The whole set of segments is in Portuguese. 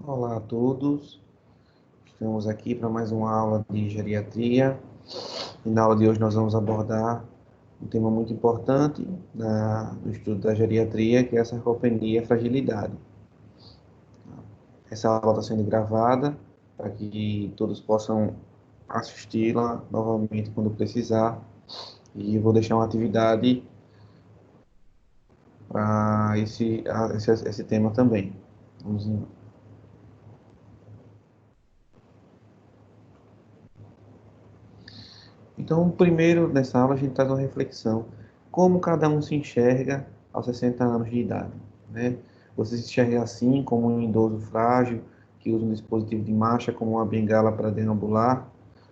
Olá a todos, estamos aqui para mais uma aula de geriatria e na aula de hoje nós vamos abordar um tema muito importante no estudo da geriatria, que é a sarcopenia e a fragilidade. Essa aula está sendo gravada para que todos possam assisti-la novamente quando precisar, e eu vou deixar uma atividade para esse tema também. Vamos em Então, primeiro, nessa aula, a gente traz uma reflexão. Como cada um se enxerga aos 60 anos de idade, né? Você se enxerga assim, como um idoso frágil, que usa um dispositivo de marcha como uma bengala para deambular,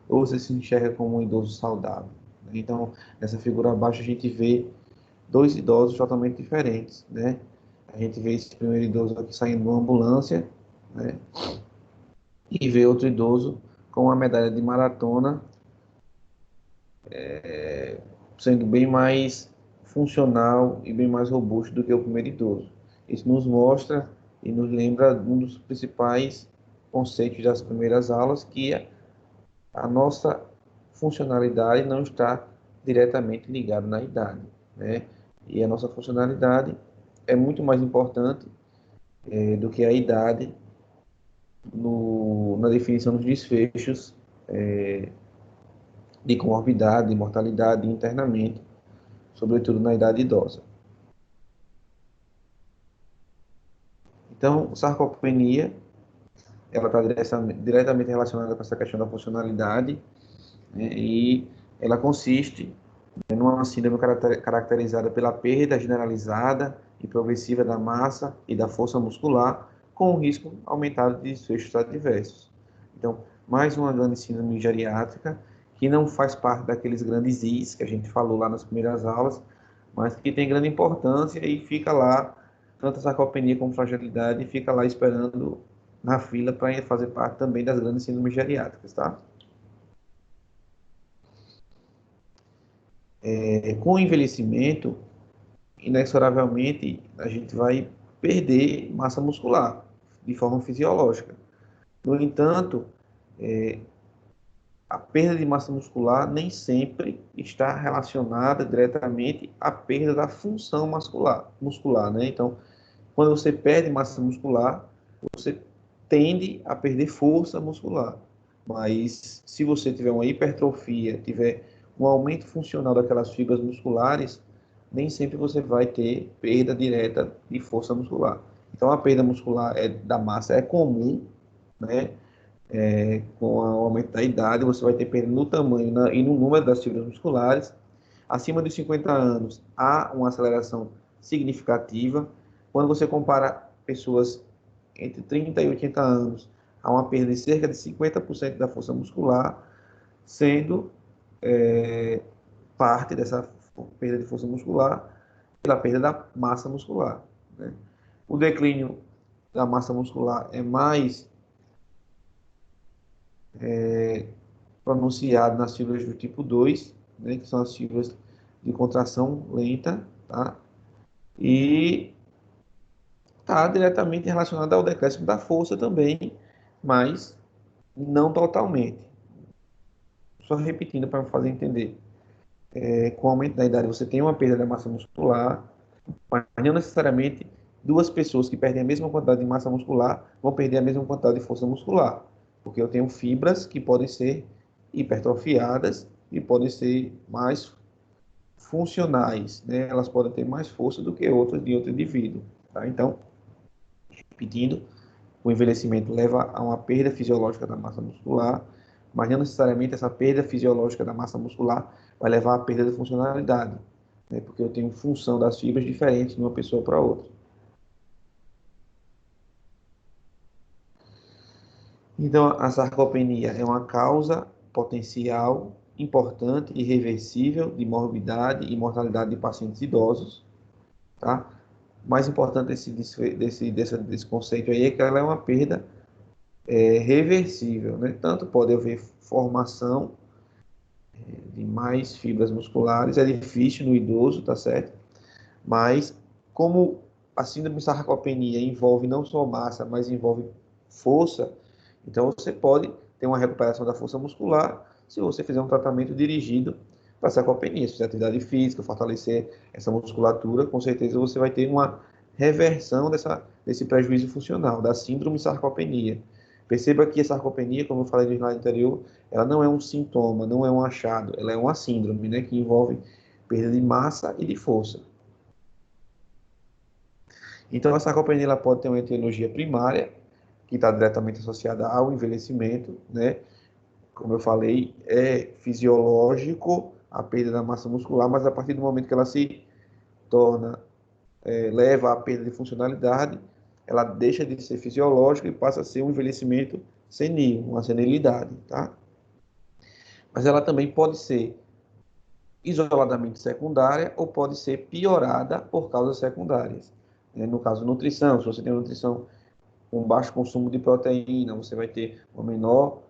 ou você se enxerga como um idoso saudável? Então, nessa figura abaixo, a gente vê dois idosos totalmente diferentes, né? A gente vê esse primeiro idoso aqui saindo de uma ambulância, né? E vê outro idoso com uma medalha de maratona, sendo bem mais funcional e bem mais robusto do que o primeiro idoso. Isso nos mostra e nos lembra um dos principais conceitos das primeiras aulas, que é a nossa funcionalidade não está diretamente ligada na idade, né? E a nossa funcionalidade é muito mais importante do que a idade na definição dos desfechos de comorbidade, de mortalidade internamente, sobretudo na idade idosa. Então, sarcopenia, ela está diretamente relacionada com essa questão da funcionalidade, né, e ela consiste numa síndrome caracterizada pela perda generalizada e progressiva da massa e da força muscular, com um risco aumentado de desfechos adversos. Então, mais uma grande síndrome geriátrica, que não faz parte daqueles grandes Is que a gente falou lá nas primeiras aulas, mas que tem grande importância e fica lá, tanto a sarcopenia como a fragilidade, fica lá esperando na fila para fazer parte também das grandes síndromes geriátricas, tá? Com o envelhecimento, inexoravelmente, a gente vai perder massa muscular de forma fisiológica. No entanto, a perda de massa muscular nem sempre está relacionada diretamente à perda da função muscular, né? Então, quando você perde massa muscular, você tende a perder força muscular. Mas se você tiver uma hipertrofia, tiver um aumento funcional daquelas fibras musculares, nem sempre você vai ter perda direta de força muscular. Então a perda muscular da massa é comum, né? Com o aumento da idade, você vai ter perda no tamanho e no número das fibras musculares. Acima dos 50 anos, há uma aceleração significativa. Quando você compara pessoas entre 30 e 80 anos, há uma perda de cerca de 50% da força muscular, sendo parte dessa perda de força muscular pela perda da massa muscular, né? O declínio da massa muscular é mais pronunciado nas fibras do tipo 2, né, que são as fibras de contração lenta, tá? E está diretamente relacionado ao decréscimo da força também, mas não totalmente. Só repetindo para fazer entender. Com o aumento da idade, você tem uma perda da massa muscular, mas não necessariamente duas pessoas que perdem a mesma quantidade de massa muscular vão perder a mesma quantidade de força muscular, porque eu tenho fibras que podem ser hipertrofiadas e podem ser mais funcionais, né? Elas podem ter mais força do que outras de outro indivíduo, tá? Então, repetindo, o envelhecimento leva a uma perda fisiológica da massa muscular, mas não necessariamente essa perda fisiológica da massa muscular vai levar à perda da funcionalidade, né? Porque eu tenho função das fibras diferentes de uma pessoa para outra. Então, a sarcopenia é uma causa potencial importante e reversível de morbidade e mortalidade de pacientes idosos, tá? O mais importante desse conceito aí é que ela é uma perda reversível, né? Tanto pode haver formação de mais fibras musculares, é difícil no idoso, tá certo? Mas como a síndrome de sarcopenia envolve não só massa, mas envolve força, então você pode ter uma recuperação da força muscular se você fizer um tratamento dirigido para sarcopenia. Se fizer atividade física, fortalecer essa musculatura, com certeza você vai ter uma reversão desse prejuízo funcional, da síndrome sarcopenia. Perceba que a sarcopenia, como eu falei no slide anterior, ela não é um sintoma, não é um achado, ela é uma síndrome, né, que envolve perda de massa e de força. Então, a sarcopenia ela pode ter uma etiologia primária, que está diretamente associada ao envelhecimento, né? Como eu falei, é fisiológico a perda da massa muscular, mas a partir do momento que ela se torna, leva à perda de funcionalidade, ela deixa de ser fisiológica e passa a ser um envelhecimento senil, uma senilidade, tá? Mas ela também pode ser isoladamente secundária ou pode ser piorada por causas secundárias. No caso, nutrição, se você tem uma nutrição com baixo consumo de proteína, você vai ter uma menor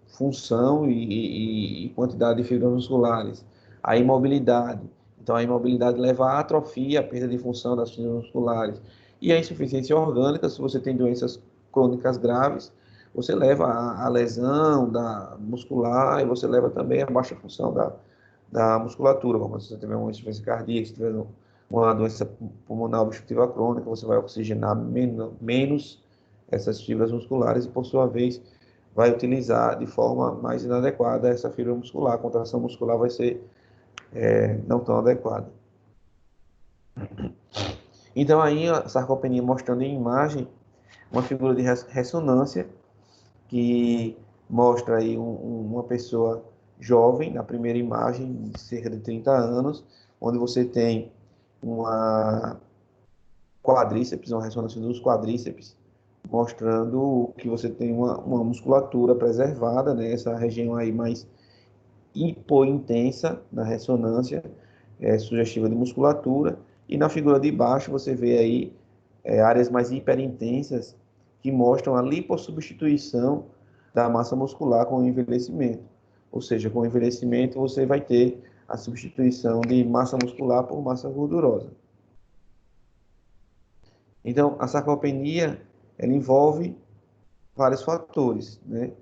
função e quantidade de fibras musculares. A imobilidade. Então, a imobilidade leva à atrofia, à perda de função das fibras musculares. E a insuficiência orgânica, se você tem doenças crônicas graves, você leva à lesão muscular e você leva também à baixa função da musculatura, como se você tiver uma insuficiência cardíaca, se tiver uma doença pulmonar obstrutiva crônica, você vai oxigenar menos essas fibras musculares e, por sua vez, vai utilizar de forma mais inadequada essa fibra muscular. A contração muscular vai ser não tão adequada. Então, aí a sarcopenia mostrando em imagem uma figura de ressonância que mostra aí uma pessoa jovem, na primeira imagem, de cerca de 30 anos, onde você tem uma quadríceps, uma ressonância dos quadríceps, mostrando que você tem uma musculatura preservada, né? Essa região aí mais hipointensa na ressonância, sugestiva de musculatura, e na figura de baixo você vê aí áreas mais hiperintensas que mostram a lipossubstituição da massa muscular com o envelhecimento. Ou seja, com o envelhecimento você vai ter a substituição de massa muscular por massa gordurosa. Então, a sarcopenia, ela envolve vários fatores, né?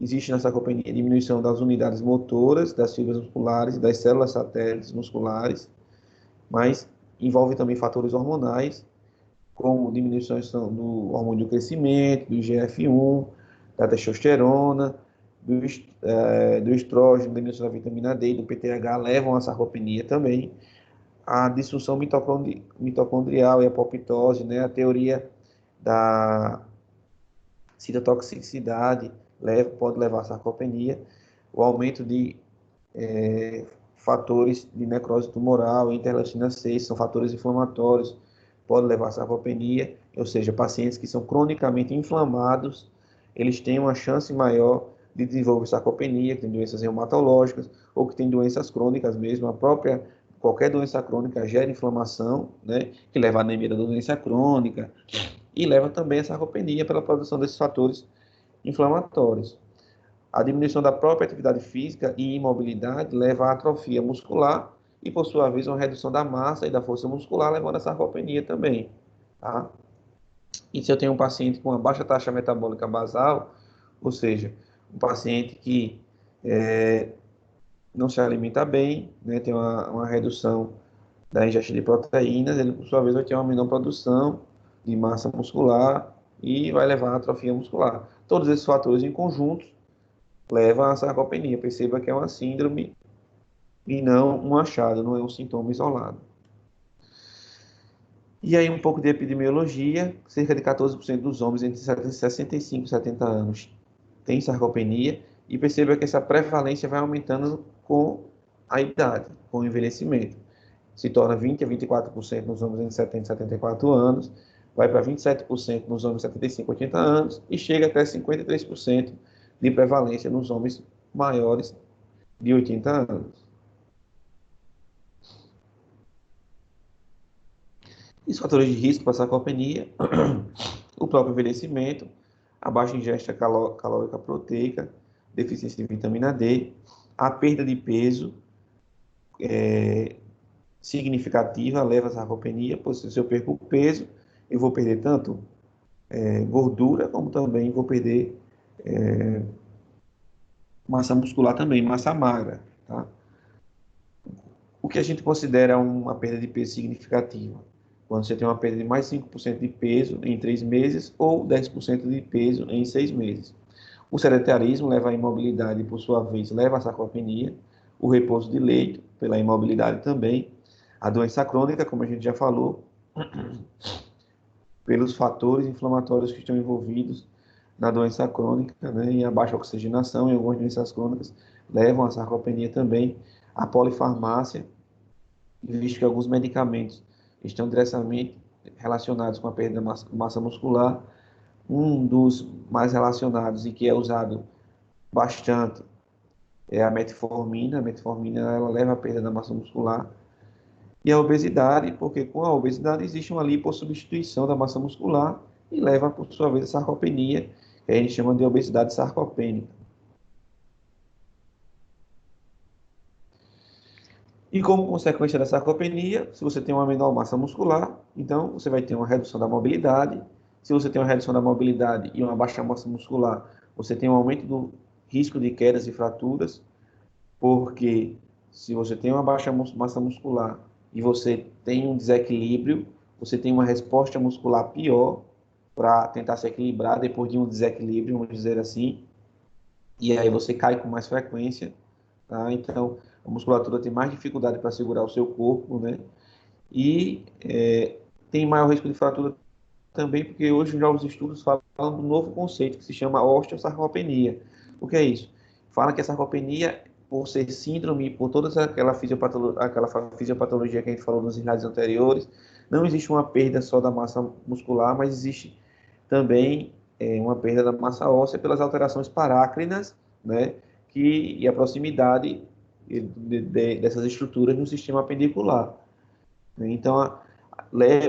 Existe na sarcopenia diminuição das unidades motoras, das fibras musculares e das células satélites musculares, mas envolve também fatores hormonais, como diminuições do hormônio do crescimento, do IGF-1, da testosterona, do estrógeno, diminuição da vitamina D e do PTH levam à sarcopenia também. A disfunção mitocondrial e a apoptose, né? A teoria da citotoxicidade pode levar à sarcopenia, o aumento de fatores de necrose tumoral, interleucina 6, são fatores inflamatórios, pode levar à sarcopenia, ou seja, pacientes que são cronicamente inflamados, eles têm uma chance maior de desenvolver sarcopenia, que tem doenças reumatológicas, ou que tem doenças crônicas mesmo, qualquer doença crônica gera inflamação, né, que leva à anemia da doença crônica, e leva também à sarcopenia pela produção desses fatores inflamatórios. A diminuição da própria atividade física e imobilidade leva à atrofia muscular e, por sua vez, uma redução da massa e da força muscular, levando à sarcopenia também. Tá? E se eu tenho um paciente com uma baixa taxa metabólica basal, ou seja, um paciente que não se alimenta bem, né, tem uma redução da ingesta de proteínas, ele, por sua vez, vai ter uma menor produção de massa muscular e vai levar à atrofia muscular. Todos esses fatores em conjunto levam à sarcopenia. Perceba que é uma síndrome e não um achado, não é um sintoma isolado. E aí um pouco de epidemiologia, cerca de 14% dos homens entre 65 e 70 anos têm sarcopenia, e perceba que essa prevalência vai aumentando com a idade, com o envelhecimento. Se torna 20 a 24% nos homens entre 70 e 74 anos, vai para 27% nos homens de 75 a 80 anos e chega até 53% de prevalência nos homens maiores de 80 anos. E os fatores de risco para a sarcopenia, o próprio envelhecimento, a baixa ingesta calórica proteica, deficiência de vitamina D, a perda de peso significativa leva à sarcopenia, pois se eu perco o peso, eu vou perder tanto gordura, como também vou perder massa muscular também, massa magra, tá? O que a gente considera uma perda de peso significativa? Quando você tem uma perda de mais 5% de peso em 3 meses ou 10% de peso em 6 meses. O sedentarismo leva à imobilidade e, por sua vez, leva à sarcopenia. O repouso de leito, pela imobilidade também. A doença crônica, como a gente já falou, pelos fatores inflamatórios que estão envolvidos na doença crônica, né, e a baixa oxigenação em algumas doenças crônicas levam à sarcopenia também. A polifarmácia, visto que alguns medicamentos estão diretamente relacionados com a perda da massa muscular. Um dos mais relacionados e que é usado bastante é a metformina. A metformina ela leva à perda da massa muscular. E a obesidade, porque com a obesidade existe uma lipossubstituição da massa muscular e leva, por sua vez, a sarcopenia, que a gente chama de obesidade sarcopênica. E como consequência da sarcopenia, se você tem uma menor massa muscular, então você vai ter uma redução da mobilidade. Se você tem uma redução da mobilidade e uma baixa massa muscular, você tem um aumento do risco de quedas e fraturas, porque se você tem uma baixa massa muscular e você tem um desequilíbrio, você tem uma resposta muscular pior para tentar se equilibrar depois de um desequilíbrio, vamos dizer assim, e aí você cai com mais frequência, tá? Então, a musculatura tem mais dificuldade para segurar o seu corpo, né? E tem maior risco de fratura também, porque hoje já os estudos falam do novo conceito que se chama osteosarcopenia. O que é isso? Fala que a sarcopenia, por ser síndrome, por toda aquela fisiopatologia que a gente falou nos slides anteriores, não existe uma perda só da massa muscular, mas existe também uma perda da massa óssea pelas alterações parácrinas, né, e a proximidade dessas estruturas no sistema pendicular. Então,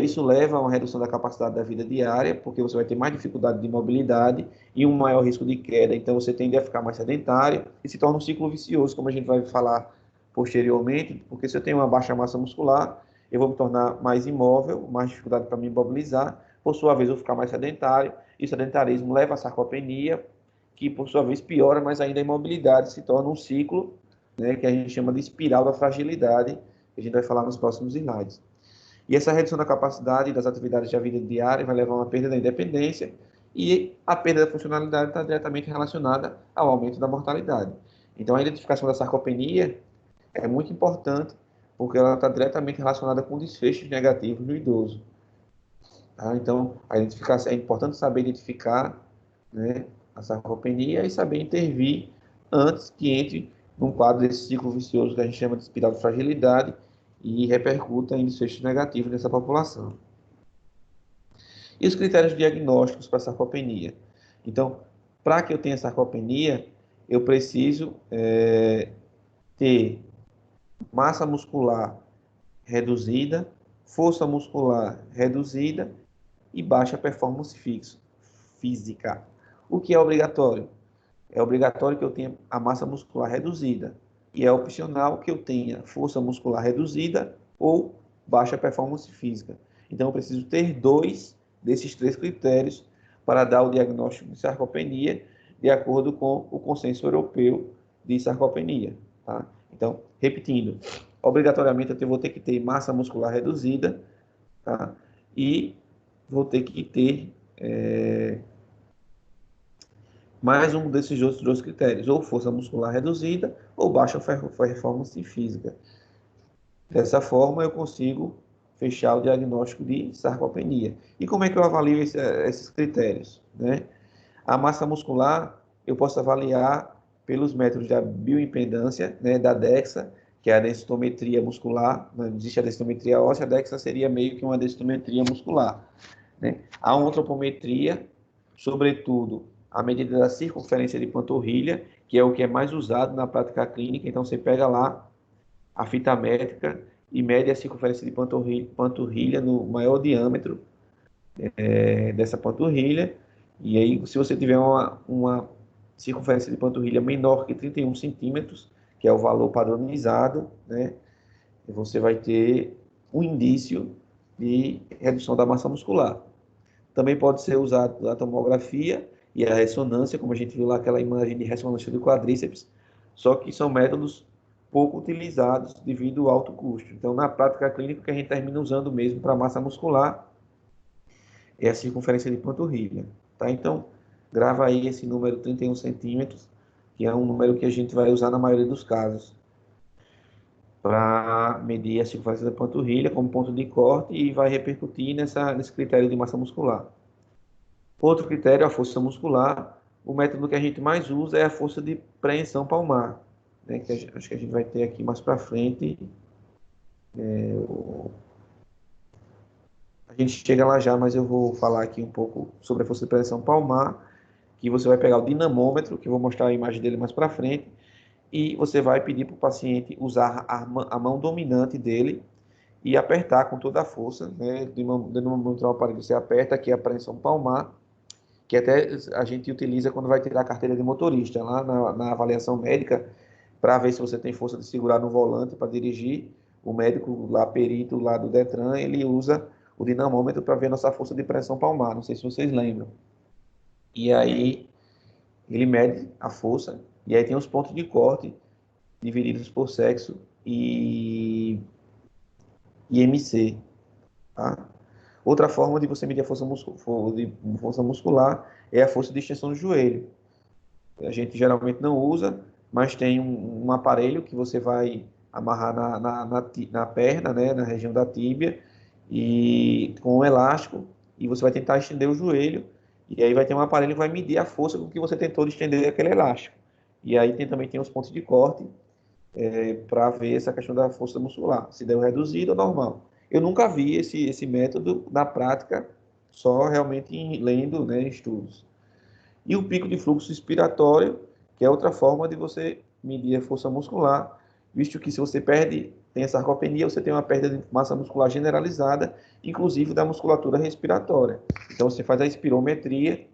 isso leva a uma redução da capacidade da vida diária, porque você vai ter mais dificuldade de mobilidade e um maior risco de queda. Então, você tende a ficar mais sedentário e se torna um ciclo vicioso, como a gente vai falar posteriormente, porque se eu tenho uma baixa massa muscular, eu vou me tornar mais imóvel, mais dificuldade para me mobilizar, por sua vez, eu vou ficar mais sedentário, e o sedentarismo leva à sarcopenia, que por sua vez piora mais ainda a imobilidade, se torna um ciclo, né, que a gente chama de espiral da fragilidade, que a gente vai falar nos próximos slides. E essa redução da capacidade das atividades da vida diária vai levar a uma perda da independência e a perda da funcionalidade está diretamente relacionada ao aumento da mortalidade. Então, a identificação da sarcopenia é muito importante porque ela está diretamente relacionada com desfechos negativos no idoso. Tá? Então, é importante saber identificar, né, a sarcopenia e saber intervir antes que entre num quadro desse ciclo vicioso que a gente chama de espiral de fragilidade e repercuta em desfechos negativos nessa população. E os critérios diagnósticos para sarcopenia? Então, para que eu tenha sarcopenia, eu preciso ter massa muscular reduzida, força muscular reduzida e baixa performance física. O que é obrigatório? É obrigatório que eu tenha a massa muscular reduzida e é opcional que eu tenha força muscular reduzida ou baixa performance física. Então, eu preciso ter 2 desses 3 critérios para dar o diagnóstico de sarcopenia, de acordo com o consenso europeu de sarcopenia. Tá? Então, repetindo, obrigatoriamente eu vou ter que ter massa muscular reduzida, tá? E vou ter que ter mais um desses outros 2 critérios, ou força muscular reduzida ou baixa performance física. Dessa forma, eu consigo fechar o diagnóstico de sarcopenia. E como é que eu avalio esses critérios? Né? A massa muscular, eu posso avaliar pelos métodos da bioimpedância, né, da DEXA, que é a densitometria muscular. Não existe a densitometria óssea, a DEXA seria meio que uma densitometria muscular. Né? A antropometria, sobretudo, a medida da circunferência de panturrilha, que é o que é mais usado na prática clínica. Então, você pega lá a fita métrica e mede a circunferência de panturrilha no maior diâmetro dessa panturrilha. E aí, se você tiver uma circunferência de panturrilha menor que 31 centímetros, que é o valor padronizado, né, você vai ter um indício de redução da massa muscular. Também pode ser usado a tomografia e a ressonância, como a gente viu lá aquela imagem de ressonância do quadríceps, só que são métodos pouco utilizados devido ao alto custo. Então, na prática clínica, o que a gente termina usando mesmo para massa muscular é a circunferência de panturrilha, tá? Então, grava aí esse número 31 centímetros, que é um número que a gente vai usar na maioria dos casos, para medir a circunferência da panturrilha como ponto de corte e vai repercutir nesse critério de massa muscular. Outro critério é a força muscular. O método que a gente mais usa é a força de preensão palmar, né, que acho que a gente vai ter aqui mais para frente. A gente chega lá já, mas eu vou falar aqui um pouco sobre a força de preensão palmar, que você vai pegar o dinamômetro, que eu vou mostrar a imagem dele mais para frente, e você vai pedir para o paciente usar a mão dominante dele e apertar com toda a força, né? Dinamômetro ao aparelho, você aperta aqui a preensão palmar, que até a gente utiliza quando vai tirar a carteira de motorista, lá na avaliação médica, para ver se você tem força de segurar no volante para dirigir. O médico lá, perito lá do Detran, ele usa o dinamômetro para ver nossa força de pressão palmar, não sei se vocês lembram. E aí, ele mede a força, e aí tem os pontos de corte, divididos por sexo e IMC, tá? Outra forma de você medir a força muscular é a força de extensão do joelho. A gente geralmente não usa, mas tem um aparelho que você vai amarrar na perna, né, na região da tíbia, e com um elástico, e você vai tentar estender o joelho, e aí vai ter um aparelho que vai medir a força com que você tentou estender aquele elástico. E aí também tem os pontos de corte, para ver essa questão da força muscular, se deu reduzido ou normal. Eu nunca vi esse método na prática, só realmente lendo, né, estudos. E o pico de fluxo expiratório, que é outra forma de você medir a força muscular, visto que se você tem essa sarcopenia, você tem uma perda de massa muscular generalizada, inclusive da musculatura respiratória. Então você faz a espirometria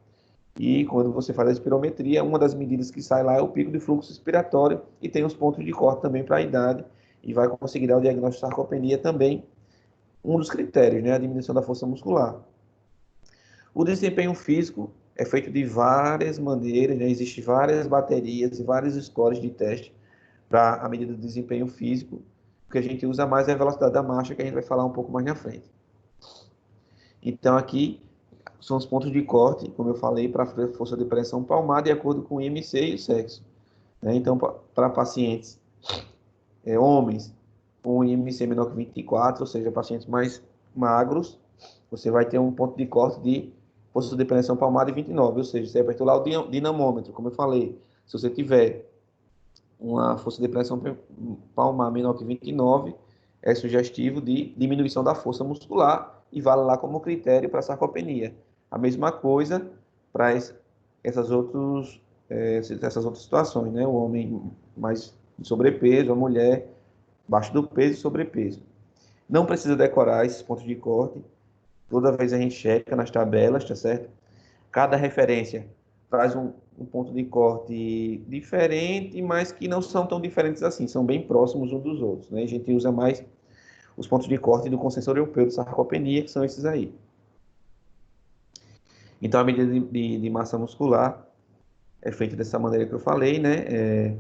e quando você faz a espirometria, uma das medidas que sai lá é o pico de fluxo expiratório e tem os pontos de corte também para a idade e vai conseguir dar o diagnóstico de sarcopenia também, um dos critérios, né, a diminuição da força muscular. O desempenho físico é feito de várias maneiras, né? Existem várias baterias e vários scores de teste para a medida do desempenho físico. O que a gente usa mais é a velocidade da marcha, que a gente vai falar um pouco mais na frente. Então, aqui são os pontos de corte, como eu falei, para a força de pressão palmar, de acordo com o IMC e o sexo, né? Então, para pacientes homens com IMC menor que 24, ou seja, pacientes mais magros, você vai ter um ponto de corte de força de pressão palmar de 29, ou seja, você apertou lá o dinamômetro, como eu falei. Se você tiver uma força de pressão palmar menor que 29, é sugestivo de diminuição da força muscular e vale lá como critério para sarcopenia. A mesma coisa para essas outras situações, né? O homem mais sobrepeso, a mulher abaixo do peso e sobrepeso. Não precisa decorar esses pontos de corte. Toda vez a gente checa nas tabelas, tá certo? Cada referência traz um ponto de corte diferente, mas que não são tão diferentes assim, são bem próximos uns dos outros, né? A gente usa mais os pontos de corte do consenso europeu de sarcopenia, que são esses aí. Então, a medida de massa muscular é feita dessa maneira que eu falei, né?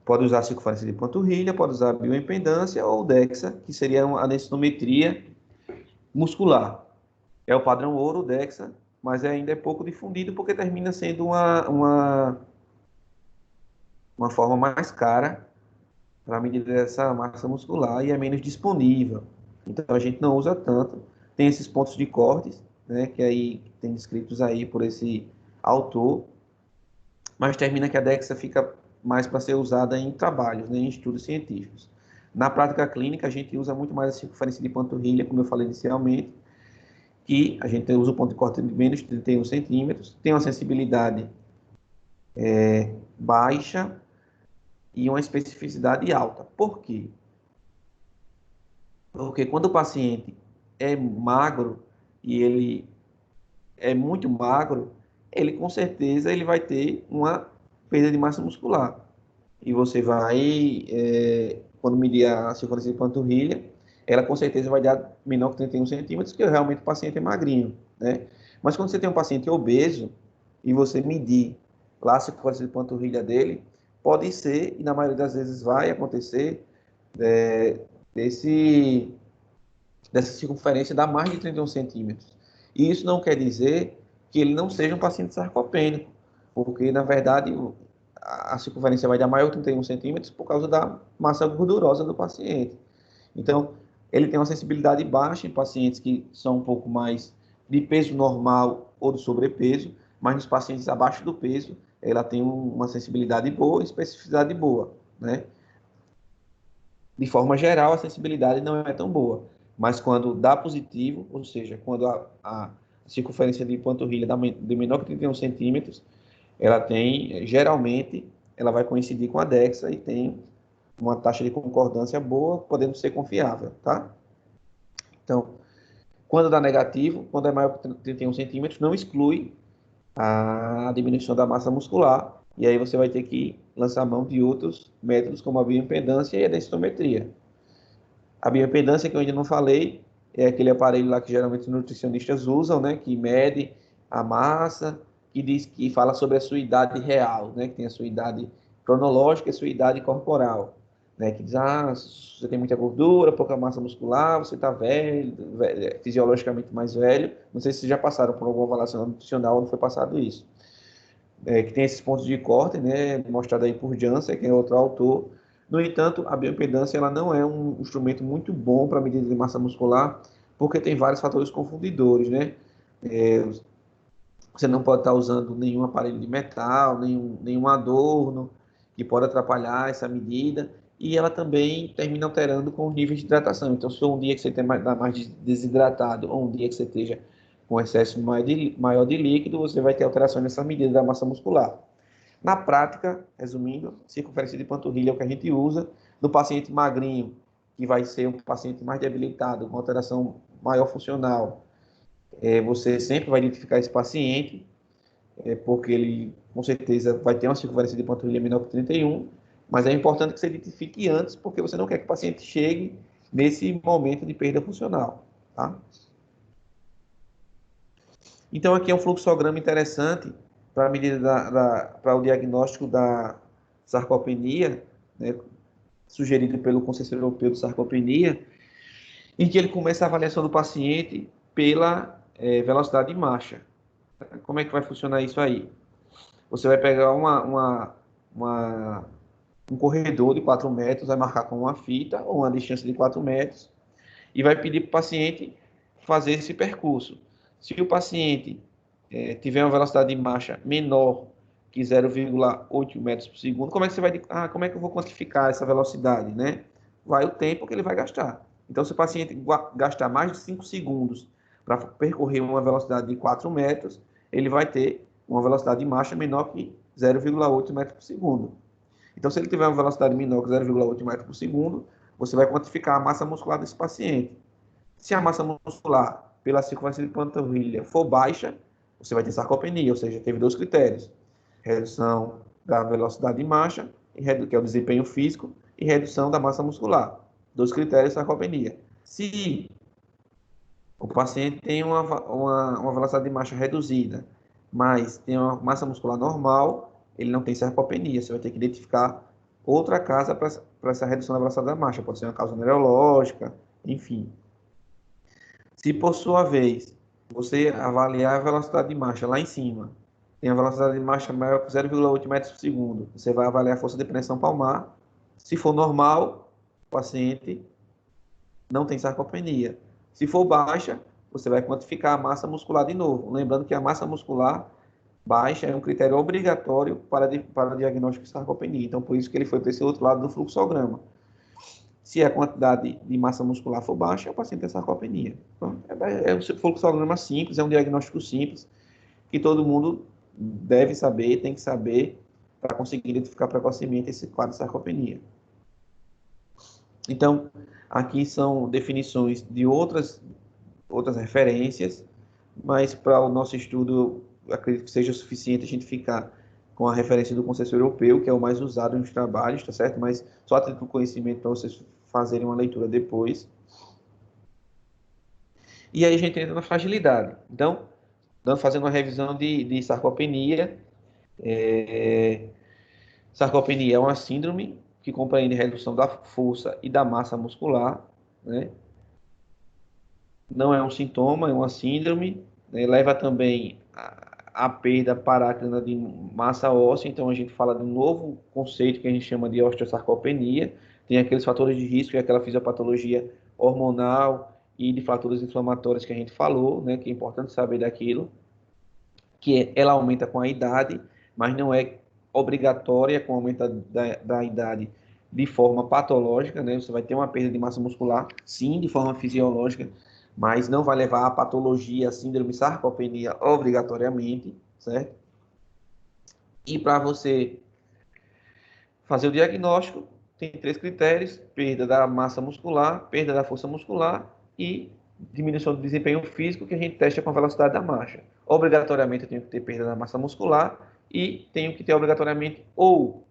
Pode usar circunferência de panturrilha, pode usar bioimpedância ou DEXA, que seria a densitometria muscular. É o padrão ouro, DEXA, mas ainda é pouco difundido porque termina sendo uma forma mais cara para medir essa massa muscular e é menos disponível. Então a gente não usa tanto. Tem esses pontos de cortes, né, que aí tem descritos aí por esse autor, mas termina que a DEXA fica mais para ser usada em trabalhos, né, em estudos científicos. Na prática clínica, a gente usa muito mais a circunferência de panturrilha, como eu falei inicialmente, que a gente usa o ponto de corte de menos de 31 centímetros, tem uma sensibilidade baixa e uma especificidade alta. Por quê? Porque quando o paciente é magro e ele é muito magro, ele com certeza ele vai ter uma perda de massa muscular. E você vai, quando medir a circunferência de panturrilha, ela com certeza vai dar menor que 31 centímetros, porque realmente o paciente é magrinho, né? Mas quando você tem um paciente obeso e você medir lá a circunferência de panturrilha dele, pode ser, e na maioria das vezes vai acontecer, é, desse, dessa circunferência dar mais de 31 centímetros. E isso não quer dizer que ele não seja um paciente sarcopênico, porque, na verdade, a circunferência vai dar maior de 31 centímetros por causa da massa gordurosa do paciente. Então, ele tem uma sensibilidade baixa em pacientes que são um pouco mais de peso normal ou do sobrepeso, mas nos pacientes abaixo do peso, ela tem uma sensibilidade boa, especificidade boa, né? De forma geral, a sensibilidade não é tão boa, mas quando dá positivo, ou seja, quando a circunferência de panturrilha de menor que 31 centímetros, ela tem, geralmente, ela vai coincidir com a DEXA e tem uma taxa de concordância boa, podendo ser confiável, tá? Então, quando dá negativo, quando é maior que 31 centímetros, não exclui a diminuição da massa muscular, e aí você vai ter que lançar mão de outros métodos, como a bioimpedância e a densitometria. A bioimpedância, que eu ainda não falei, é aquele aparelho lá que geralmente os nutricionistas usam, né, que mede a massa, que diz que fala sobre a sua idade real, né, que tem a sua idade cronológica e a sua idade corporal, né, que diz, você tem muita gordura, pouca massa muscular, você está velho, fisiologicamente mais velho. Não sei se vocês já passaram por alguma avaliação nutricional onde foi passado isso. Que tem esses pontos de corte, né, mostrado aí por Janssen, que é outro autor. No entanto, a bioimpedância ela não é um instrumento muito bom para medida de massa muscular, porque tem vários fatores confundidores, né? É, você não pode estar usando nenhum aparelho de metal, nenhum adorno, que pode atrapalhar essa medida, e ela também termina alterando com os níveis de hidratação. Então, se for um dia que você está mais desidratado, ou um dia que você esteja com excesso maior de líquido, você vai ter alterações nessa medida da massa muscular. Na prática, resumindo, circunferência de panturrilha é o que a gente usa. No paciente magrinho, que vai ser um paciente mais debilitado, com alteração maior funcional, você sempre vai identificar esse paciente, porque ele, com certeza, vai ter uma circunferência de panturrilha menor que 31, mas é importante que você identifique antes, porque você não quer que o paciente chegue nesse momento de perda funcional, tá? Então, aqui é um fluxograma interessante para a medida para o diagnóstico da sarcopenia, né, sugerido pelo Conselho Europeu de Sarcopenia, em que ele começa a avaliação do paciente pela velocidade de marcha. Como é que vai funcionar isso aí? Você vai pegar um corredor de 4 metros, vai marcar com uma fita ou uma distância de 4 metros e vai pedir para o paciente fazer esse percurso. Se o paciente tiver uma velocidade de marcha menor que 0,8 metros por segundo, como é que você vai, como é que eu vou quantificar essa velocidade, né? Vai o tempo que ele vai gastar. Então, se o paciente gastar mais de 5 segundos para percorrer uma velocidade de 4 metros, ele vai ter uma velocidade de marcha menor que 0,8 metros por segundo. Então, se ele tiver uma velocidade menor que 0,8 metros por segundo, você vai quantificar a massa muscular desse paciente. Se a massa muscular pela circunferência de panturrilha for baixa, você vai ter sarcopenia, ou seja, teve dois critérios: redução da velocidade de marcha, que é o desempenho físico, e redução da massa muscular. Dois critérios de sarcopenia. Se o paciente tem uma velocidade de marcha reduzida, mas tem uma massa muscular normal, ele não tem sarcopenia. Você vai ter que identificar outra causa para essa redução da velocidade da marcha. Pode ser uma causa neurológica, enfim. Se, por sua vez, você avaliar a velocidade de marcha lá em cima, tem a velocidade de marcha maior que 0,8 metros por segundo, você vai avaliar a força de pressão palmar. Se for normal, o paciente não tem sarcopenia. Se for baixa, você vai quantificar a massa muscular de novo. Lembrando que a massa muscular baixa é um critério obrigatório para diagnóstico de sarcopenia. Então, por isso que ele foi para esse outro lado do fluxograma. Se a quantidade de massa muscular for baixa, o paciente tem sarcopenia. Então, é um fluxograma simples, é um diagnóstico simples, que todo mundo deve saber, tem que saber, para conseguir identificar precocemente esse quadro de sarcopenia. Então, aqui são definições de outras referências, mas para o nosso estudo, acredito que seja suficiente a gente ficar com a referência do Consenso Europeu, que é o mais usado nos trabalhos, tá certo? Mas só a título de conhecimento para vocês fazerem uma leitura depois. E aí a gente entra na fragilidade. Então, fazendo uma revisão de sarcopenia. Sarcopenia é uma síndrome que compreende redução da força e da massa muscular, né? Não é um sintoma, é uma síndrome, né? Leva também a perda parácrina de massa óssea, então a gente fala de um novo conceito que a gente chama de osteosarcopenia, tem aqueles fatores de risco e aquela fisiopatologia hormonal e de fraturas inflamatórias que a gente falou, né? Que é importante saber daquilo, ela aumenta com a idade, mas não é obrigatória com o aumento da idade de forma patológica, né? Você vai ter uma perda de massa muscular, sim, de forma fisiológica, mas não vai levar a patologia, a síndrome sarcopenia obrigatoriamente, certo? E para você fazer o diagnóstico, tem 3 critérios: perda da massa muscular, perda da força muscular e diminuição do desempenho físico, que a gente testa com a velocidade da marcha. Obrigatoriamente eu tenho que ter perda da massa muscular e tenho que ter obrigatoriamente ou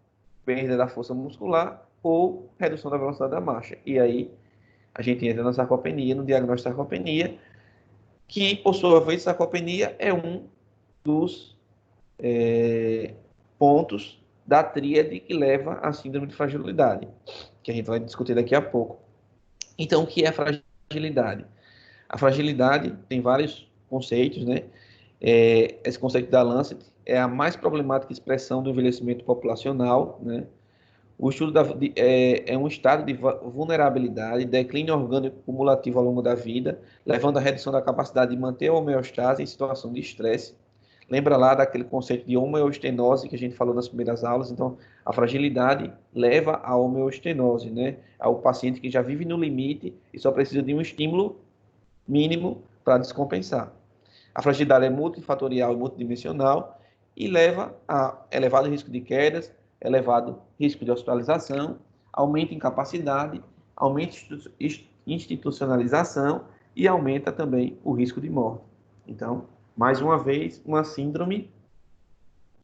perda da força muscular ou redução da velocidade da marcha. E aí a gente entra na sarcopenia, no diagnóstico de sarcopenia, que por sua vez sarcopenia é um dos pontos da tríade que leva à síndrome de fragilidade, que a gente vai discutir daqui a pouco. Então, o que é a fragilidade? A fragilidade tem vários conceitos, né? Esse conceito da Lancet é a mais problemática expressão do envelhecimento populacional, né? O estudo é um estado de vulnerabilidade, declínio orgânico cumulativo ao longo da vida, levando à redução da capacidade de manter a homeostase em situação de estresse. Lembra lá daquele conceito de homeostenose que a gente falou nas primeiras aulas? Então, a fragilidade leva à homeostenose, né? Ao paciente que já vive no limite e só precisa de um estímulo mínimo para descompensar. A fragilidade é multifatorial e multidimensional e leva a elevado risco de quedas, elevado risco de hospitalização, aumento em capacidade, aumento institucionalização e aumenta também o risco de morte. Então, mais uma vez, uma síndrome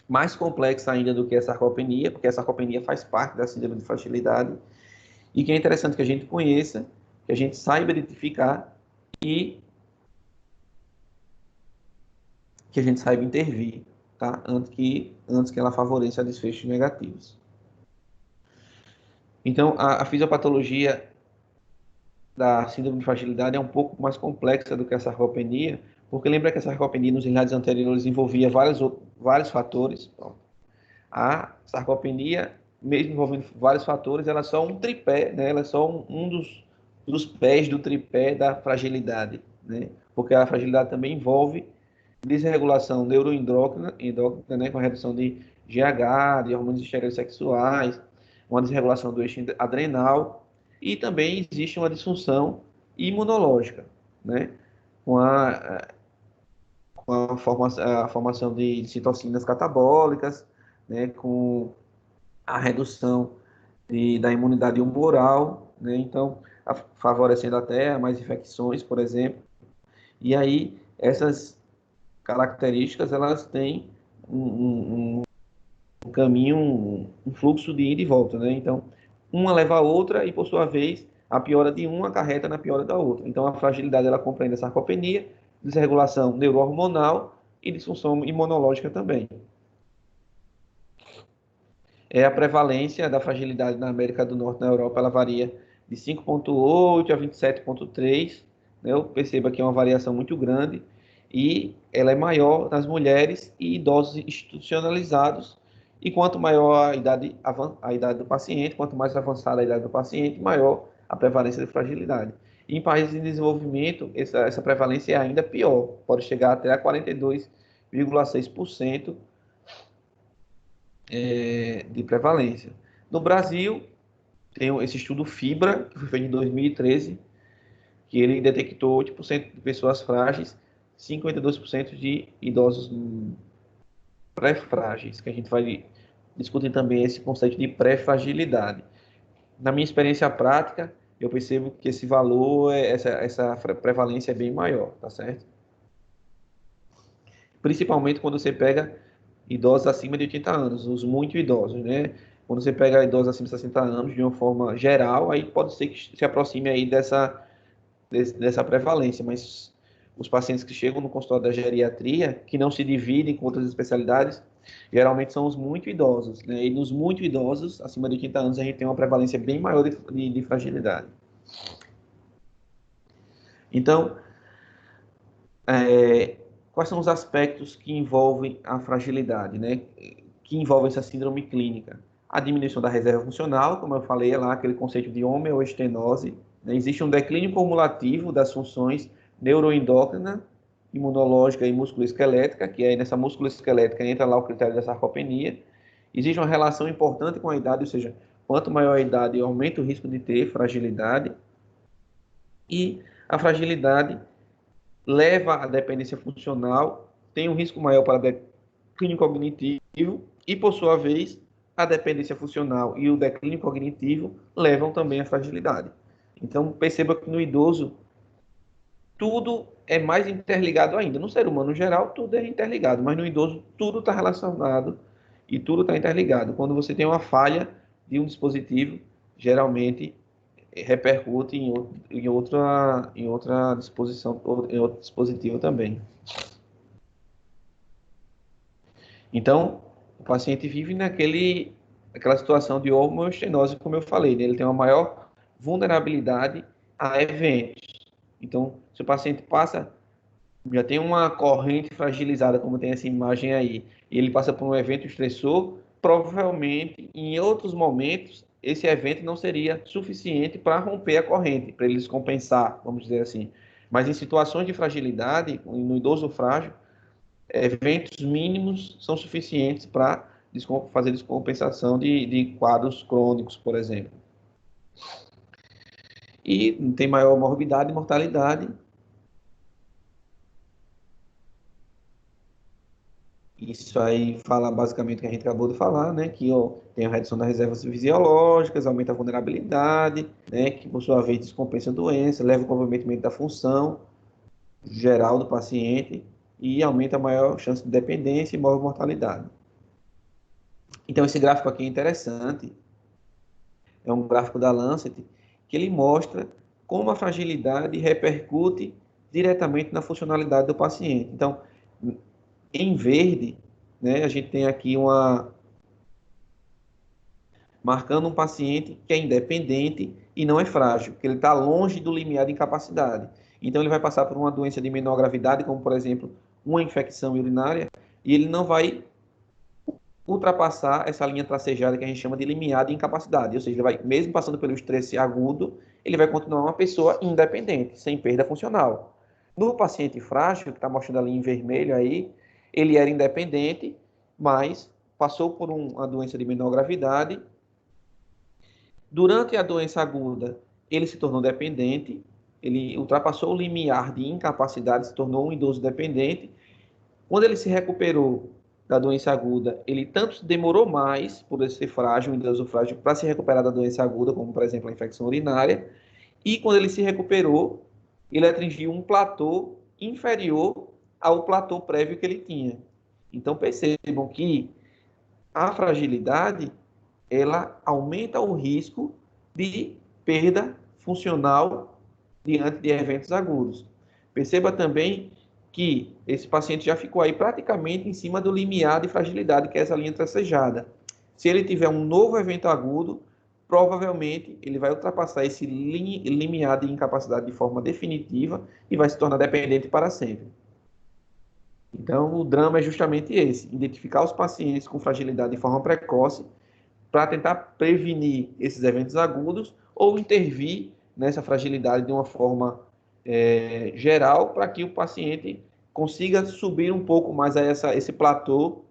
mais complexa ainda do que a sarcopenia, porque a sarcopenia faz parte da síndrome de fragilidade, e que é interessante que a gente conheça, que a gente saiba identificar e que a gente saiba intervir, tá? Antes que ela favoreça desfechos negativos. Então, a fisiopatologia da síndrome de fragilidade é um pouco mais complexa do que a sarcopenia, porque lembra que a sarcopenia nos slides anteriores envolvia vários fatores. A sarcopenia, mesmo envolvendo vários fatores, ela é só um tripé, né? Ela é só um dos pés do tripé da fragilidade, né? Porque a fragilidade também envolve desregulação neuroendócrina, né? Com a redução de GH, de hormônios esteroides sexuais, uma desregulação do eixo adrenal, e também existe uma disfunção imunológica, né? Com a formação de citocinas catabólicas, né? Com a redução da imunidade humoral, né? Então, favorecendo até mais infecções, por exemplo. E aí, essas características, elas têm um caminho, um fluxo de ida e volta, né? Então, uma leva a outra e, por sua vez, a piora de uma acarreta na piora da outra. Então, a fragilidade, ela compreende a sarcopenia, desregulação neurohormonal e disfunção imunológica também. A prevalência da fragilidade na América do Norte e na Europa, ela varia de 5,8 a 27,3, né? Eu percebo que é uma variação muito grande e ela é maior nas mulheres e idosos institucionalizados. E quanto maior a idade do paciente, quanto mais avançada a idade do paciente, maior a prevalência de fragilidade. E em países em desenvolvimento, essa prevalência é ainda pior, pode chegar até a 42,6% de prevalência. No Brasil, tem esse estudo FIBRA, que foi feito em 2013, que ele detectou 8% de pessoas frágeis, 52% de idosos pré-frágeis, que a gente vai discutir também esse conceito de pré-fragilidade. Na minha experiência prática, eu percebo que esse valor, essa prevalência é bem maior, tá certo? Principalmente quando você pega idosos acima de 80 anos, os muito idosos, né? Quando você pega idosos acima de 60 anos, de uma forma geral, aí pode ser que se aproxime aí dessa prevalência, mas os pacientes que chegam no consultório da geriatria, que não se dividem com outras especialidades, geralmente são os muito idosos, né? E nos muito idosos, acima de 30 anos, a gente tem uma prevalência bem maior de fragilidade. Então, quais são os aspectos que envolvem a fragilidade, né? Que envolvem essa síndrome clínica? A diminuição da reserva funcional, como eu falei, é lá aquele conceito de homeostenose, né? Existe um declínio cumulativo das funções neuroendócrina, imunológica e musculoesquelética, que aí nessa musculoesquelética entra lá o critério da sarcopenia. Existe uma relação importante com a idade, ou seja, quanto maior a idade, aumenta o risco de ter fragilidade. E a fragilidade leva à dependência funcional, tem um risco maior para declínio cognitivo e, por sua vez, a dependência funcional e o declínio cognitivo levam também à fragilidade. Então, perceba que no idoso tudo é mais interligado ainda. No ser humano, no geral, tudo é interligado, mas no idoso tudo está relacionado e tudo está interligado. Quando você tem uma falha de um dispositivo, geralmente repercute em outra disposição, em outro dispositivo também. Então, o paciente vive naquela situação de homoestenose, como eu falei, né? Ele tem uma maior vulnerabilidade a eventos. Então, se o paciente passa, já tem uma corrente fragilizada, como tem essa imagem aí, e ele passa por um evento estressor, provavelmente, em outros momentos, esse evento não seria suficiente para romper a corrente, para ele descompensar, vamos dizer assim. Mas em situações de fragilidade, no idoso frágil, eventos mínimos são suficientes para fazer descompensação de quadros crônicos, por exemplo. E tem maior morbidade e mortalidade. Isso aí fala basicamente o que a gente acabou de falar, né? Que ó, tem a redução das reservas fisiológicas, aumenta a vulnerabilidade, né? Que por sua vez descompensa a doença, leva ao comprometimento da função geral do paciente e aumenta a maior chance de dependência e maior mortalidade. Então esse gráfico aqui é interessante, é um gráfico da Lancet, que ele mostra como a fragilidade repercute diretamente na funcionalidade do paciente. Então, em verde, né, a gente tem aqui marcando um paciente que é independente e não é frágil, que ele está longe do limiar de incapacidade. Então, ele vai passar por uma doença de menor gravidade, como, por exemplo, uma infecção urinária, e ele não vai ultrapassar essa linha tracejada que a gente chama de limiar de incapacidade. Ou seja, ele vai, mesmo passando pelo estresse agudo, ele vai continuar uma pessoa independente, sem perda funcional. No paciente frágil, que está mostrando ali em vermelho aí, ele era independente, mas passou por uma doença de menor gravidade. Durante a doença aguda, ele se tornou dependente, ele ultrapassou o limiar de incapacidade, se tornou um idoso dependente. Quando ele se recuperou da doença aguda, ele tanto demorou mais, por ser frágil, um idoso frágil, para se recuperar da doença aguda, como por exemplo a infecção urinária, e quando ele se recuperou, ele atingiu um platô inferior ao platô prévio que ele tinha. Então percebam que a fragilidade, ela aumenta o risco de perda funcional diante de eventos agudos. Perceba também que esse paciente já ficou aí praticamente em cima do limiar de fragilidade, que é essa linha tracejada. Se ele tiver um novo evento agudo, provavelmente ele vai ultrapassar esse limiar de incapacidade de forma definitiva e vai se tornar dependente para sempre. Então, o drama é justamente esse: identificar os pacientes com fragilidade de forma precoce para tentar prevenir esses eventos agudos ou intervir nessa fragilidade de uma forma geral para que o paciente consiga subir um pouco mais a esse platô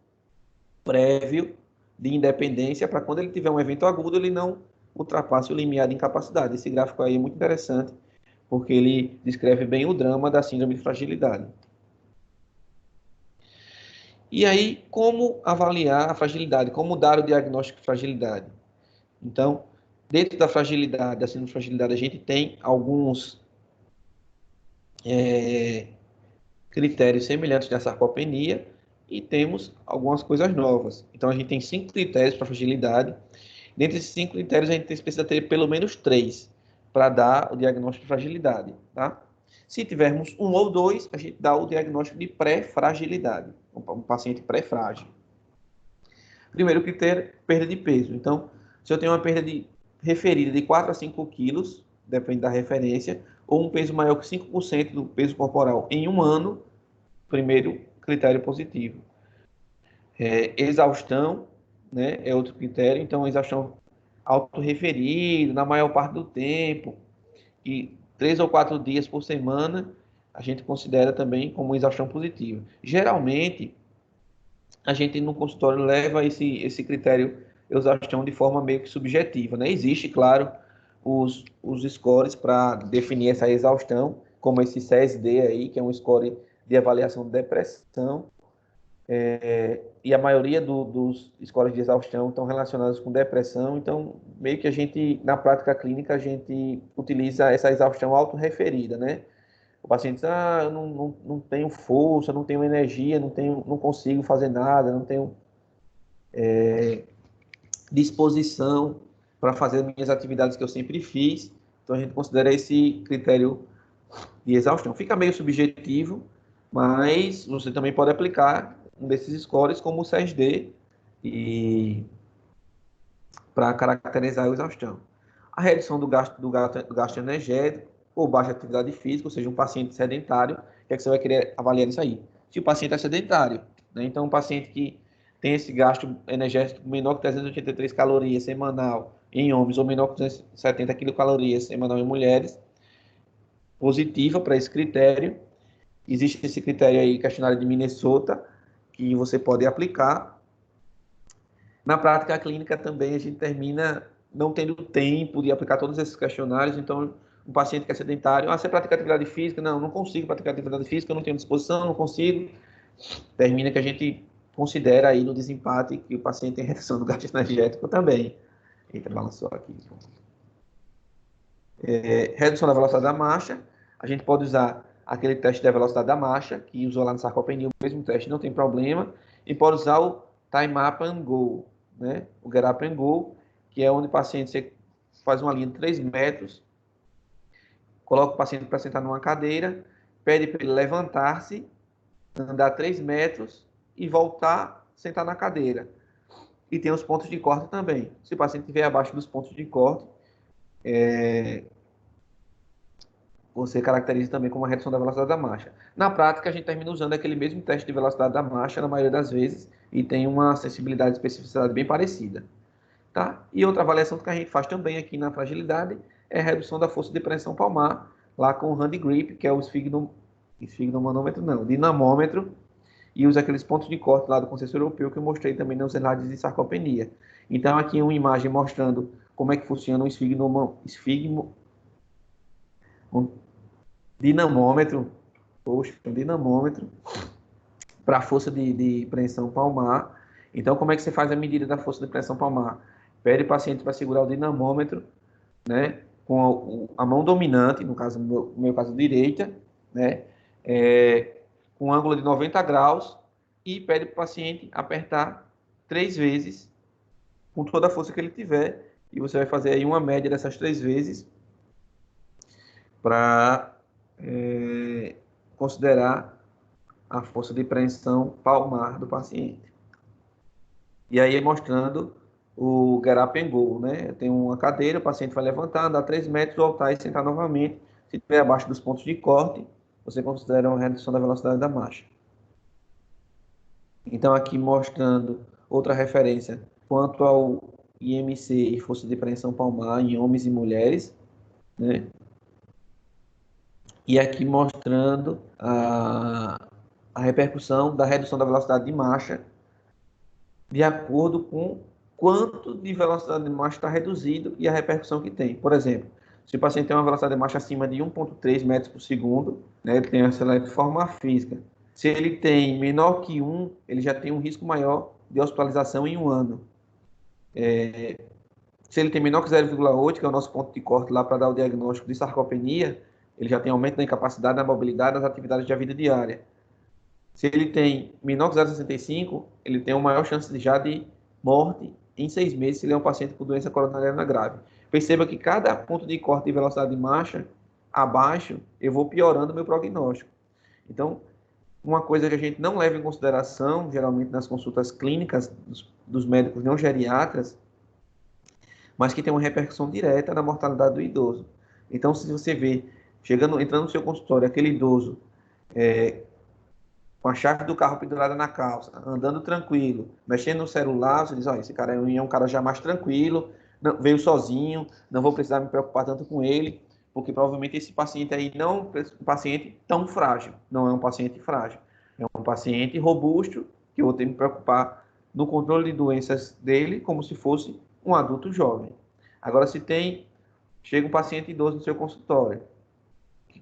prévio de independência para quando ele tiver um evento agudo ele não ultrapasse o limiar de incapacidade. Esse gráfico aí é muito interessante porque ele descreve bem o drama da síndrome de fragilidade. E aí, como avaliar a fragilidade? Como dar o diagnóstico de fragilidade? Então, dentro da fragilidade, da síndrome de fragilidade, a gente tem alguns critérios semelhantes da sarcopenia e temos algumas coisas novas. Então, a gente tem 5 critérios para fragilidade. Dentre esses 5 critérios, a gente precisa ter pelo menos 3 para dar o diagnóstico de fragilidade, tá? Se tivermos 1 ou 2, a gente dá o diagnóstico de pré-fragilidade, um paciente pré-frágil. Primeiro critério, perda de peso. Então, se eu tenho uma perda referida de 4 a 5 quilos, depende da referência, ou um peso maior que 5% do peso corporal em um ano, primeiro critério positivo. Exaustão, né, é outro critério. Então, exaustão autorreferida, na maior parte do tempo, e 3 ou 4 dias por semana, a gente considera também como exaustão positiva. Geralmente, a gente no consultório leva esse critério exaustão de forma meio que subjetiva, né? Existe, claro, os scores para definir essa exaustão, como esse CSD aí, que é um score de avaliação de depressão, e a maioria dos scores de exaustão estão relacionados com depressão, então meio que a gente, na prática clínica, a gente utiliza essa exaustão autorreferida, né? O paciente diz, eu não tenho força, não tenho energia, não consigo fazer nada, não tenho disposição para fazer as minhas atividades que eu sempre fiz. Então a gente considera esse critério de exaustão. Fica meio subjetivo, mas você também pode aplicar um desses scores como o CSD e para caracterizar a exaustão. A redução do gasto energético ou baixa atividade física, ou seja, um paciente sedentário, o que é que você vai querer avaliar isso aí? Se o paciente é sedentário, né? Então um paciente que tem esse gasto energético menor que 383 calorias semanal em homens ou menor que 270 quilocalorias semanal em mulheres, positiva para esse critério. Existe esse critério aí, questionário de Minnesota, que você pode aplicar. Na prática clínica também a gente termina não tendo tempo de aplicar todos esses questionários, então um paciente que é sedentário, você pratica atividade física? Não consigo praticar atividade física, não tenho disposição, não consigo. Termina que a gente considera aí no desempate que o paciente tem redução do gasto energético também. Eita, balançou aqui. Redução da velocidade da marcha, a gente pode usar aquele teste da velocidade da marcha, que usou lá no sarcopenia, o mesmo teste, não tem problema, e pode usar o Time Up and Go, né? O Get Up and Go, que é onde o paciente você faz uma linha de 3 metros, coloca o paciente para sentar numa cadeira, pede para ele levantar-se, andar 3 metros e voltar, sentar na cadeira. E tem os pontos de corte também. Se o paciente estiver abaixo dos pontos de corte, você caracteriza também como uma redução da velocidade da marcha. Na prática, a gente termina usando aquele mesmo teste de velocidade da marcha na maioria das vezes e tem uma sensibilidade e especificidade bem parecida. Tá? E outra avaliação que a gente faz também aqui na fragilidade é a redução da força de pressão palmar, lá com o hand grip, que é o esfigmomanômetro, não, dinamômetro, e usa aqueles pontos de corte lá do consenso europeu que eu mostrei também nos slides de sarcopenia. Então, aqui uma imagem mostrando como é que funciona um dinamômetro, um dinamômetro para a força de pressão palmar. Então, como é que você faz a medida da força de pressão palmar? Pede o paciente para segurar o dinamômetro, né, com a mão dominante, no caso, no meu caso, direita, né, com um ângulo de 90 graus, e pede para o paciente apertar 3 vezes, com toda a força que ele tiver, e você vai fazer aí uma média dessas 3 vezes, para considerar a força de pressão palmar do paciente. E aí mostrando o Get Up and Go, né? Tem uma cadeira, o paciente vai levantar, andar 3 metros, voltar e sentar novamente. Se estiver abaixo dos pontos de corte, você considera uma redução da velocidade da marcha. Então, aqui mostrando outra referência quanto ao IMC e força de pressão palmar em homens e mulheres, né? E aqui mostrando a repercussão da redução da velocidade de marcha de acordo com quanto de velocidade de marcha está reduzido e a repercussão que tem. Por exemplo, se o paciente tem uma velocidade de marcha acima de 1,3 metros por segundo, né, ele tem essa forma física. Se ele tem menor que 1, ele já tem um risco maior de hospitalização em um ano. Se ele tem menor que 0,8, que é o nosso ponto de corte lá para dar o diagnóstico de sarcopenia, ele já tem aumento da incapacidade, da mobilidade, das atividades da vida diária. Se ele tem menor que 0,65, ele tem uma maior chance já de morte em 6 meses se ele é um paciente com doença coronariana grave. Perceba que cada ponto de corte de velocidade de marcha, abaixo, eu vou piorando o meu prognóstico. Então, uma coisa que a gente não leva em consideração, geralmente nas consultas clínicas dos médicos não geriatras, mas que tem uma repercussão direta na mortalidade do idoso. Então, se você vê, entrando no seu consultório, aquele idoso com a chave do carro pendurada na calça, andando tranquilo, mexendo no celular, você diz, ó, esse cara é um cara já mais tranquilo, não, veio sozinho, não vou precisar me preocupar tanto com ele, porque provavelmente esse paciente aí não é um paciente tão frágil, não é um paciente frágil, é um paciente robusto, que eu vou ter que me preocupar no controle de doenças dele, como se fosse um adulto jovem. Agora, chega um paciente idoso no seu consultório,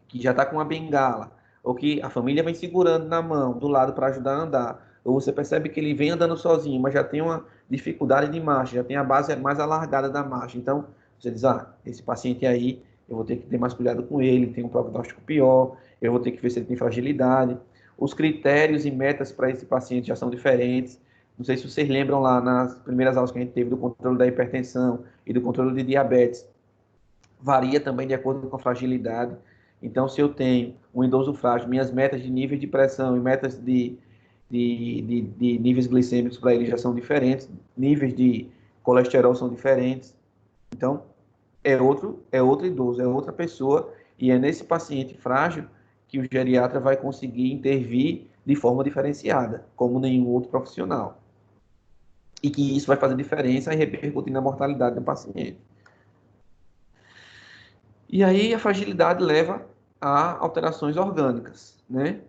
que já está com uma bengala, ou que a família vem segurando na mão, do lado para ajudar a andar, ou você percebe que ele vem andando sozinho, mas já tem uma dificuldade de marcha, já tem a base mais alargada da marcha. Então, você diz, esse paciente aí, eu vou ter que ter mais cuidado com ele, tem um prognóstico pior, eu vou ter que ver se ele tem fragilidade. Os critérios e metas para esse paciente já são diferentes. Não sei se vocês lembram lá nas primeiras aulas que a gente teve do controle da hipertensão e do controle de diabetes. Varia também de acordo com a fragilidade. Então, se eu tenho um idoso frágil, minhas metas de nível de pressão e metas de níveis glicêmicos para ele já são diferentes, níveis de colesterol são diferentes. Então, é outro idoso, é outra pessoa, e é nesse paciente frágil que o geriatra vai conseguir intervir de forma diferenciada, como nenhum outro profissional. E que isso vai fazer diferença e repercutir na mortalidade do paciente. E aí a fragilidade leva a alterações orgânicas, né?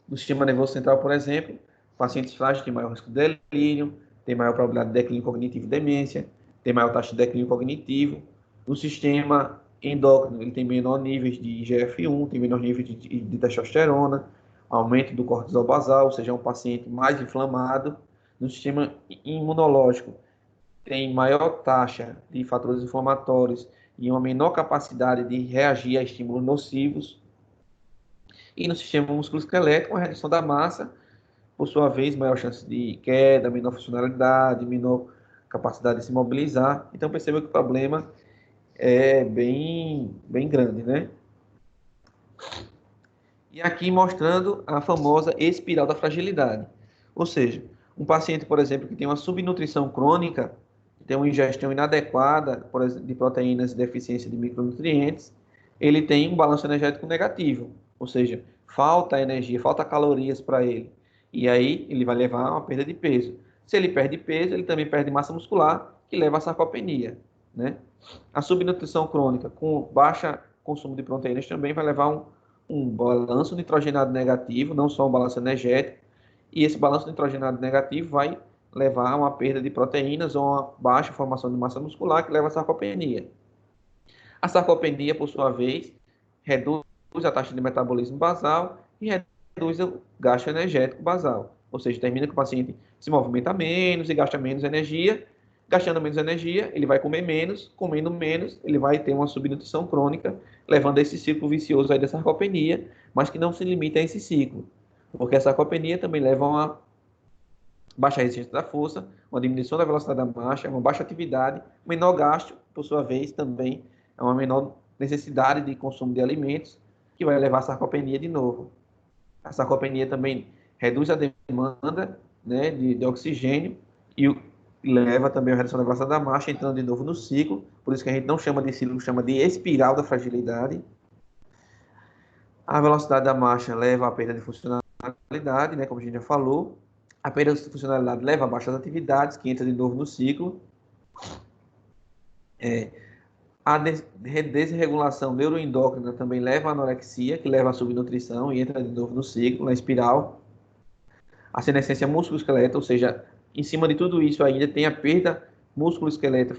No sistema nervoso central, por exemplo, pacientes frágeis têm maior risco de delírio, têm maior probabilidade de declínio cognitivo e demência, têm maior taxa de declínio cognitivo. No sistema endócrino, ele tem menor níveis de IGF-1, tem menor nível de testosterona, aumento do cortisol basal, ou seja, é um paciente mais inflamado. No sistema imunológico, tem maior taxa de fatores inflamatórios e uma menor capacidade de reagir a estímulos nocivos. E no sistema musculoesquelético, a redução da massa, por sua vez, maior chance de queda, menor funcionalidade, menor capacidade de se mobilizar. Então, perceba que o problema é bem grande, né? E aqui mostrando a famosa espiral da fragilidade. Ou seja, um paciente, por exemplo, que tem uma subnutrição crônica, tem uma ingestão inadequada, por exemplo, de proteínas e deficiência de micronutrientes, ele tem um balanço energético negativo. Ou seja, falta energia, falta calorias para ele. E aí ele vai levar a uma perda de peso. Se ele perde peso, ele também perde massa muscular, que leva à sarcopenia, né? A subnutrição crônica com baixo consumo de proteínas também vai levar um balanço nitrogenado negativo, não só um balanço energético, e esse balanço nitrogenado negativo vai levar a uma perda de proteínas ou uma baixa formação de massa muscular, que leva à sarcopenia. A sarcopenia, por sua vez, reduz a taxa de metabolismo basal e reduz o gasto energético basal, ou seja, termina que o paciente se movimenta menos e gasta menos energia. Gastando menos energia, ele vai comer menos, comendo menos, ele vai ter uma subnutrição crônica, levando a esse ciclo vicioso aí da sarcopenia, mas que não se limita a esse ciclo, porque a sarcopenia também leva a uma baixa resistência da força, uma diminuição da velocidade da marcha, uma baixa atividade, menor gasto, por sua vez, também é uma menor necessidade de consumo de alimentos, que vai levar à sarcopenia de novo. A sarcopenia também reduz a demanda, né, de oxigênio e leva também a redução da velocidade da marcha, entrando de novo no ciclo. Por isso que a gente não chama de ciclo, chama de espiral da fragilidade. A velocidade da marcha leva à perda de funcionalidade, né, como a gente já falou. A perda de funcionalidade leva a baixas atividades, que entra de novo no ciclo. A desregulação neuroendócrina também leva à anorexia, que leva à subnutrição e entra de novo no ciclo, na espiral. A senescência músculo-esqueleto, ou seja, em cima de tudo isso ainda tem a perda músculo-esqueleto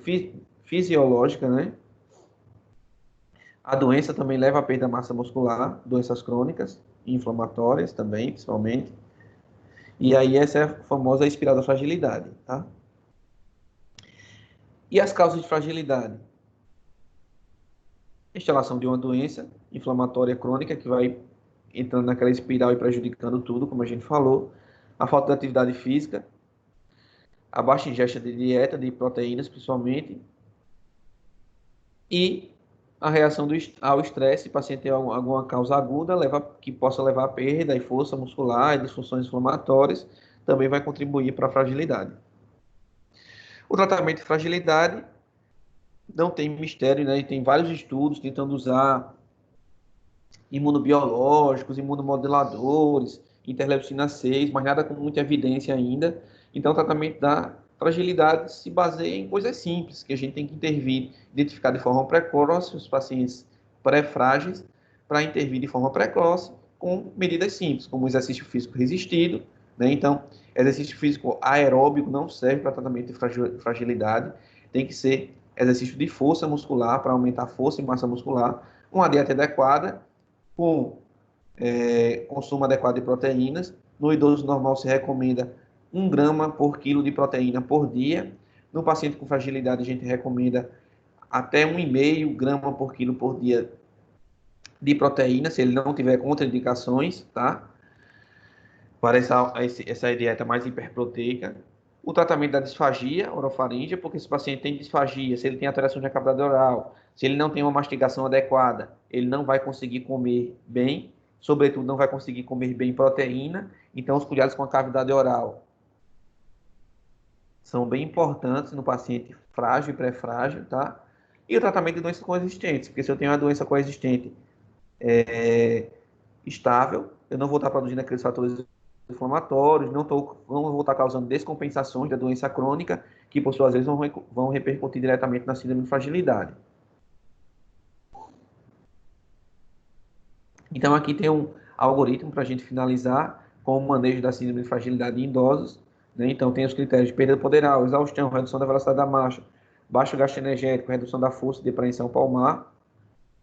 fisiológica, né? A doença também leva à perda da massa muscular, doenças crônicas, inflamatórias também, principalmente. E aí essa é a famosa espiral da fragilidade, tá? E as causas de fragilidade? Instalação de uma doença inflamatória crônica que vai entrando naquela espiral e prejudicando tudo, como a gente falou. A falta de atividade física, a baixa ingesta de dieta, de proteínas principalmente, e A reação ao estresse, se o paciente tem alguma causa aguda, que possa levar a perda e força muscular e disfunções inflamatórias, também vai contribuir para a fragilidade. O tratamento de fragilidade não tem mistério, né? E tem vários estudos tentando usar imunobiológicos, imunomoduladores, interleucina 6, mas nada com muita evidência ainda. Então, o tratamento da fragilidade se baseia em coisas simples, que a gente tem que intervir, identificar de forma precoce os pacientes pré-frágeis, para intervir de forma precoce com medidas simples, como o exercício físico resistido, né? Então, exercício físico aeróbico não serve para tratamento de fragilidade, tem que ser exercício de força muscular, para aumentar a força e massa muscular, uma dieta adequada, com consumo adequado de proteínas. No idoso normal se recomenda 1 grama por quilo de proteína por dia. No paciente com fragilidade, a gente recomenda até 1,5 grama por quilo por dia de proteína, se ele não tiver contraindicações, tá? Para essa dieta mais hiperproteica. O tratamento da disfagia orofaríngea, porque se o paciente tem disfagia, se ele tem alteração de cavidade oral, se ele não tem uma mastigação adequada, ele não vai conseguir comer bem, sobretudo não vai conseguir comer bem proteína. Então, os cuidados com a cavidade oral são bem importantes no paciente frágil e pré-frágil, tá? E o tratamento de doenças coexistentes, porque se eu tenho uma doença coexistente estável, eu não vou estar produzindo aqueles fatores inflamatórios, não vou estar causando descompensações da doença crônica, que por suas vezes vão repercutir diretamente na síndrome de fragilidade. Então aqui tem um algoritmo para a gente finalizar com o manejo da síndrome de fragilidade em idosos, né? Então tem os critérios de perda poderal, exaustão, redução da velocidade da marcha, baixo gasto energético, redução da força de preensão palmar.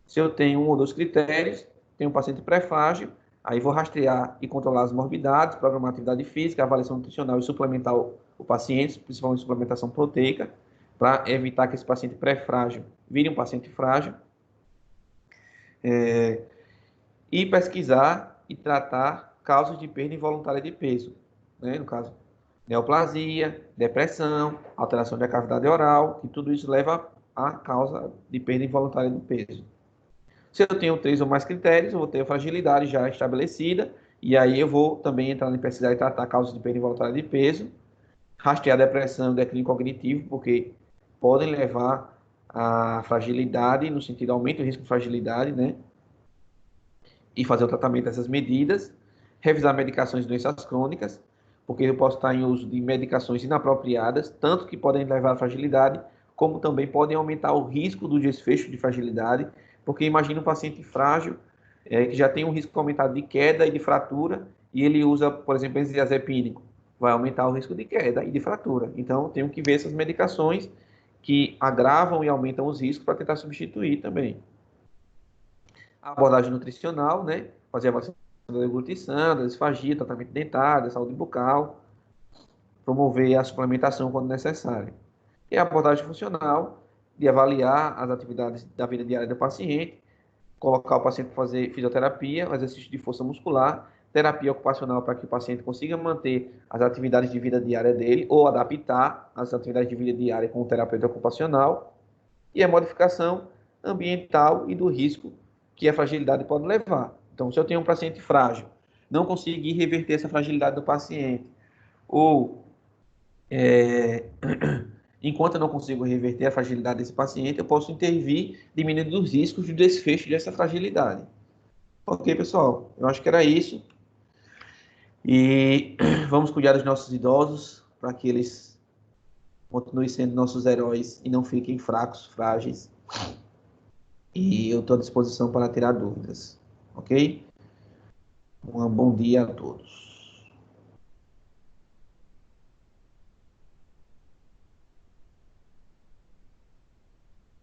Se eu tenho um ou dois critérios, tenho um paciente pré-frágil, aí vou rastrear e controlar as morbidades, programar atividade física, avaliação nutricional e suplementar o paciente, principalmente suplementação proteica, para evitar que esse paciente pré-frágil vire um paciente frágil. E pesquisar e tratar causas de perda involuntária de peso, né? No caso, neoplasia, depressão, alteração da cavidade oral, e tudo isso leva à causa de perda involuntária de peso. Se eu tenho 3 ou mais critérios, eu vou ter a fragilidade já estabelecida, e aí eu vou também entrar em pesquisar e tratar causas de perda involuntária de peso, rastrear depressão e declínio cognitivo, porque podem levar à fragilidade, no sentido aumento do risco de fragilidade, né? E fazer o tratamento dessas medidas, revisar medicações de doenças crônicas, porque eu posso estar em uso de medicações inapropriadas, tanto que podem levar à fragilidade, como também podem aumentar o risco do desfecho de fragilidade, porque imagina um paciente frágil, que já tem um risco aumentado de queda e de fratura, e ele usa, por exemplo, benzodiazepínico, vai aumentar o risco de queda e de fratura. Então, tenho que ver essas medicações que agravam e aumentam os riscos para tentar substituir também. A abordagem nutricional, né? Fazer a avaliação da deglutição, da disfagia, tratamento dentário, da saúde bucal, promover a suplementação quando necessário. E a abordagem funcional, de avaliar as atividades da vida diária do paciente, colocar o paciente para fazer fisioterapia, exercício de força muscular, terapia ocupacional para que o paciente consiga manter as atividades de vida diária dele ou adaptar as atividades de vida diária com o terapeuta ocupacional, e a modificação ambiental e do risco que a fragilidade pode levar. Então, se eu tenho um paciente frágil, não conseguir reverter essa fragilidade do paciente, ou enquanto eu não consigo reverter a fragilidade desse paciente, eu posso intervir diminuindo os riscos de desfecho dessa fragilidade. Ok, pessoal, eu acho que era isso. E vamos cuidar dos nossos idosos para que eles continuem sendo nossos heróis e não fiquem fracos, frágeis. E eu estou à disposição para tirar dúvidas. Ok? Um bom dia a todos.